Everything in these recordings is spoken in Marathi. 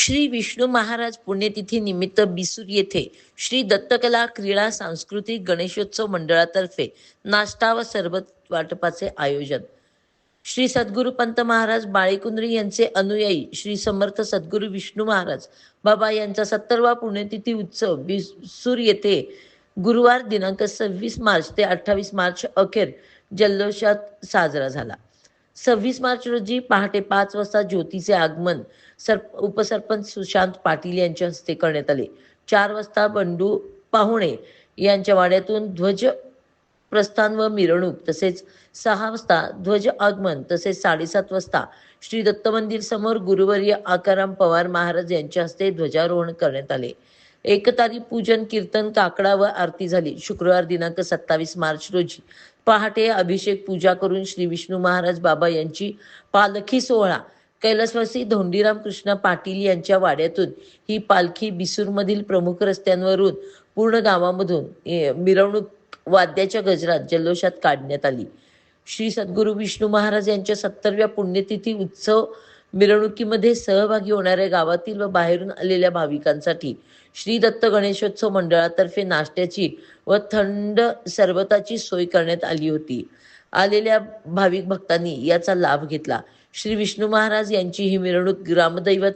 श्री विष्णू महाराज पुण्यतिथी निमित्त बिसूर येथे श्री दत्तकला क्रीडा सांस्कृतिक गणेशोत्सव मंडळातर्फे नाश्ता व सरबत वाटपाचे आयोजन. श्री सद्गुरू पंत महाराज बाळेकुंद्री यांचे अनुयायी श्री समर्थ सद्गुरू विष्णू महाराज बाबा यांचा 70वा पुण्यतिथी उत्सव बिसूर येथे गुरुवार दिनांक 26 मार्च ते 28 मार्च अखेर जल्लोषात साजरा झाला. 26 मार्च रोजी पहाटे 5 वाजता ज्योतीचे आगमन उपसरपंच सुशांत पाटील यांच्या हस्ते करण्यात आले. 4 वाजता बंडू पाहुणे यांच्या वाड्यातून ध्वज प्रस्थान व मिरवणूक, तसेच 6 वाजता ध्वज आगमन, तसेच 7:30 वाजता श्री दत्त मंदिर समोर गुरुवर्य आकाराम पवार महाराज यांच्या हस्ते ध्वजारोहण करण्यात आले. एकतारी पूजन, कीर्तन, काकडा व आरती झाली. शुक्रवार दिनांक 27 मार्च रोजी पहाटे अभिषेक पूजा करून श्री विष्णू महाराज बाबा यांची पालखी सोहळा कैलासवासी धोंडीराम कृष्ण पाटील यांच्या वाड्यातून ही पालखी बिसूरमधील प्रमुख रस्त्यांवरून पूर्ण गावामधून मिरवणूक वाद्याच्या गजरात जल्लोषात काढण्यात आली. श्री सद्गुरू विष्णू महाराज यांच्या 70व्या पुण्यतिथी उत्सव मिरवणुकीमध्ये सहभागी होणाऱ्या गावातील व बाहेरून आलेल्या भाविकांसाठी श्री दत्त गणेशोत्सव मंडळातर्फे नाश्त्याची व थंड सरबताची सोय करण्यात आली होती. आलेल्या भाविक भक्तांनी याचा लाभ घेतला. श्री विष्णू महाराज यांची ही मिरवणूक ग्रामदैवत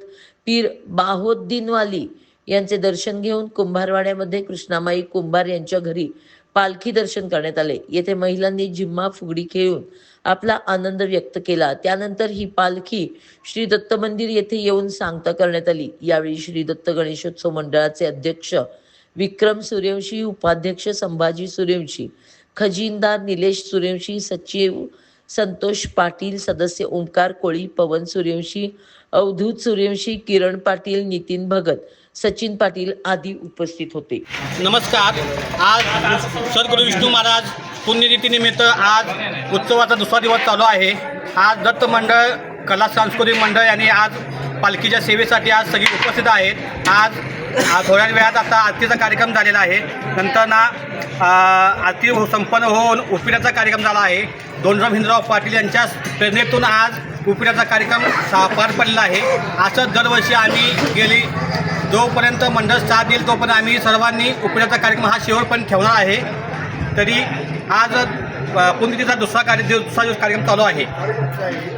पीर बाहोद्दीनवाली यांचे दर्शन घेऊन कुंभारवाड्यामध्ये कृष्णामाई कुंभार यांच्या घरी पालखी दर्शन करण्यात आले. येथे महिलांनी झिम्मा फुगडी खेळून आपला आनंद व्यक्त केला. त्यानंतर ही पालखी श्री दत्त मंदिर येथे येऊन सांगता करण्यात आली. यावेळी श्री दत्त गणेशोत्सव मंडळाचे अध्यक्ष विक्रम सूर्यवंशी, उपाध्यक्ष संभाजी सूर्यवंशी, खजिनदार निलेश सूर्यवंशी, सचिव संतोष पाटील, सदस्य ओंकार कोळी, पवन सूर्यवंशी, अवधूत सूर्यवंशी, किरण पाटील, नितीन भगत, सचिन पाटील आदी उपस्थित होते. नमस्कार. आज सद्गुरू विष्णू महाराज पुण्यतिथीनिमित्त आज उत्सवाचा दुसरा दिवस चालू आहे. आज दत्त मंडळ कला सांस्कृतिक मंडळ यांनी आज पालखीच्या सेवेसाठी आज सगळी उपस्थित आहेत. आज थोड्या वेळात आता आरतीचा कार्यक्रम झालेला आहे. नंतर आरती संपन्न होऊन उपिऱ्याचा कार्यक्रम झाला आहे. धोंडीराम हिंदराव पाटील यांच्या प्रेरणेतून आज उपिऱ्याचा कार्यक्रम पार पडलेला आहे. असं दरवर्षी आम्ही गेली जोपर्यंत मंडळ साथ देईल तोपर्यंत आम्ही सर्वांनी उपिऱ्याचा कार्यक्रम हा शेवटपर्यंत ठेवणार आहे. तरी आज पुण्यतिथीचा दुसरा दिवस कार्यक्रम चालू आहे.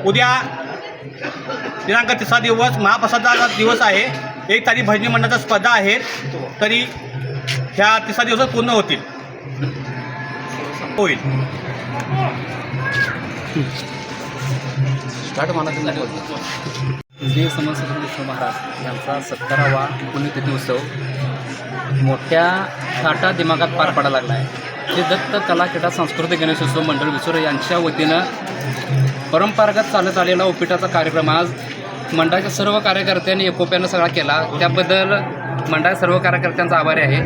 उद्या दिनांक 3 दिवस महाप्रसादाचा दिवस आहे. 1 तारीख भजनी मंडळाच्या स्पर्धा आहेत. तरी ह्या 3 दिवसात पूर्ण होईल. श्री समर्थ विष्णू महाराज यांचा 70वा पुण्यतिथी उत्सव मोठ्या थाटा दिमागात पार पडायला लागला आहे. श्री दत्त कला क्रीडा सांस्कृतिक गणेशोत्सव मंडळ बिसूर यांच्या वतीनं परंपरागत चालत आलेला उपीटाचा कार्यक्रम आज मंडळाच्या सर्व कार्यकर्त्यांनी एकोप्यानं सगळा केला. त्याबद्दल मंडळाच्या सर्व कार्यकर्त्यांचा आभारी आहे.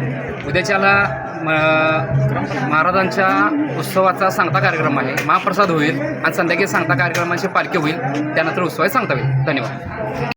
उद्याच्याला महाराजांच्या उत्सवाचा सांगता कार्यक्रम आहे. महाप्रसाद होईल आणि संध्याकाळी सांगता कार्यक्रमाची पालखी होईल. त्यानंतर उत्सवाची सांगता होईल. धन्यवाद.